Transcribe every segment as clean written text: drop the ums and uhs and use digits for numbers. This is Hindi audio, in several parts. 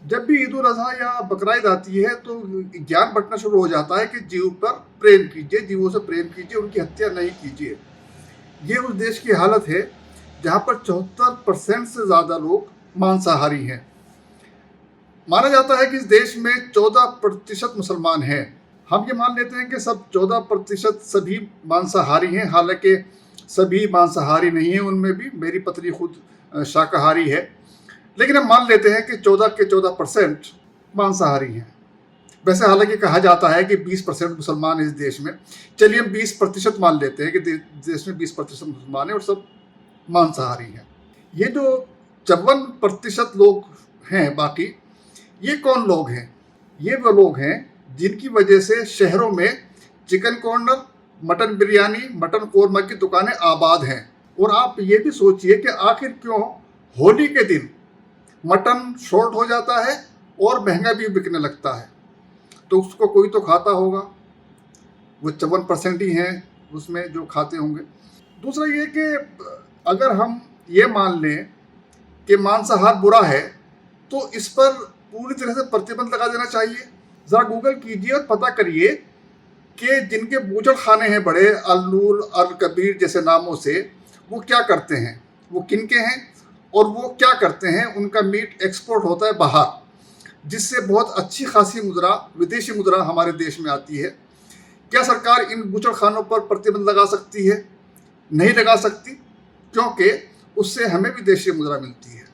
जब भी ईद उल अजहा या बकरीद आती है तो ज्ञान बंटना शुरू हो जाता है कि जीव पर प्रेम कीजिए, जीवों से प्रेम कीजिए, उनकी हत्या नहीं कीजिए। ये उस देश की हालत है जहाँ पर 74% से ज़्यादा लोग मांसाहारी हैं। माना जाता है कि इस देश में 14% मुसलमान हैं। हम ये मान लेते हैं कि सब 14% सभी मांसाहारी हैं, हालांकि सभी मांसाहारी नहीं हैं। उनमें भी मेरी पत्नी खुद शाकाहारी है, लेकिन हम मान लेते हैं कि 14 के 14% मांसाहारी हैं। वैसे हालांकि कहा जाता है कि 20% मुसलमान इस देश में, चलिए हम 20% मान लेते हैं कि देश में 20% मुसलमान हैं और सब मांसाहारी हैं। ये जो 54% लोग हैं बाकी, ये कौन लोग हैं? ये वो लोग हैं जिनकी वजह से शहरों में chicken corner, mutton biryani, mutton korma की दुकानें आबाद हैं। और आप ये भी सोचिए कि आखिर क्यों होली के दिन मटन शॉर्ट हो जाता है और महंगा भी बिकने लगता है। तो उसको कोई तो खाता होगा, वो 54% ही हैं उसमें जो खाते होंगे। दूसरा ये कि अगर हम ये मान लें कि मांसाहार बुरा है तो इस पर पूरी तरह से प्रतिबंध लगा देना चाहिए। ज़रा गूगल कीजिए और पता करिए कि जिनके बूचड़ खाने हैं बड़े, अल नूर, अल कबीर जैसे नामों से, वो क्या करते हैं, वो किनके हैं और वो क्या करते हैं। उनका मीट एक्सपोर्ट होता है बाहर, जिससे बहुत अच्छी खासी मुद्रा, विदेशी मुद्रा हमारे देश में आती है। क्या सरकार इन बूचड़ खानों पर प्रतिबंध लगा सकती है? नहीं लगा सकती, क्योंकि उससे हमें विदेशी मुद्रा मिलती है।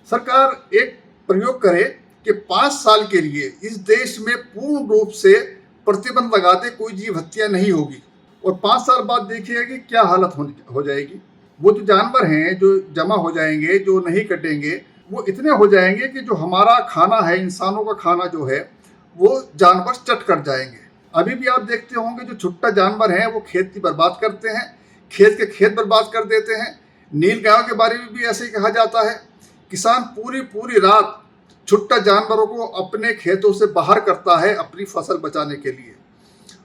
सरकार एक प्रयोग करे कि 5 साल के लिए इस देश में पूर्ण रूप से प्रतिबंध लगा दे, कोई जीव हत्या नहीं होगी, और 5 साल बाद देखिएगा कि क्या हालत हो जाएगी। वो जो जानवर हैं जो जमा हो जाएंगे, जो नहीं कटेंगे, वो इतने हो जाएंगे कि जो हमारा खाना है, इंसानों का खाना जो है, वो जानवर चट कर जाएंगे। अभी भी आप देखते होंगे जो छुट्टा जानवर हैं वो खेत की बर्बाद करते हैं, खेत के खेत बर्बाद कर देते हैं। नील गायों के बारे में भी ऐसे ही कहा जाता है। किसान पूरी पूरी रात छुट्टा जानवरों को अपने खेतों से बाहर करता है अपनी फसल बचाने के लिए।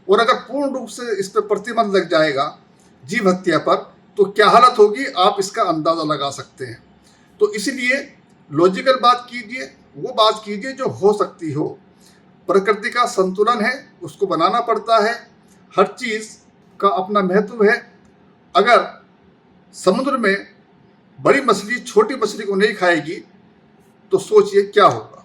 और अगर पूर्ण रूप से इस पर प्रतिबंध लग जाएगा जीव हत्या पर, तो क्या हालत होगी आप इसका अंदाज़ा लगा सकते हैं। तो इसलिए लॉजिकल बात कीजिए, वो बात कीजिए जो हो सकती हो। प्रकृति का संतुलन है, उसको बनाना पड़ता है। हर चीज़ का अपना महत्व है। अगर समुद्र में बड़ी मछली छोटी मछली को नहीं खाएगी तो सोचिए क्या होगा।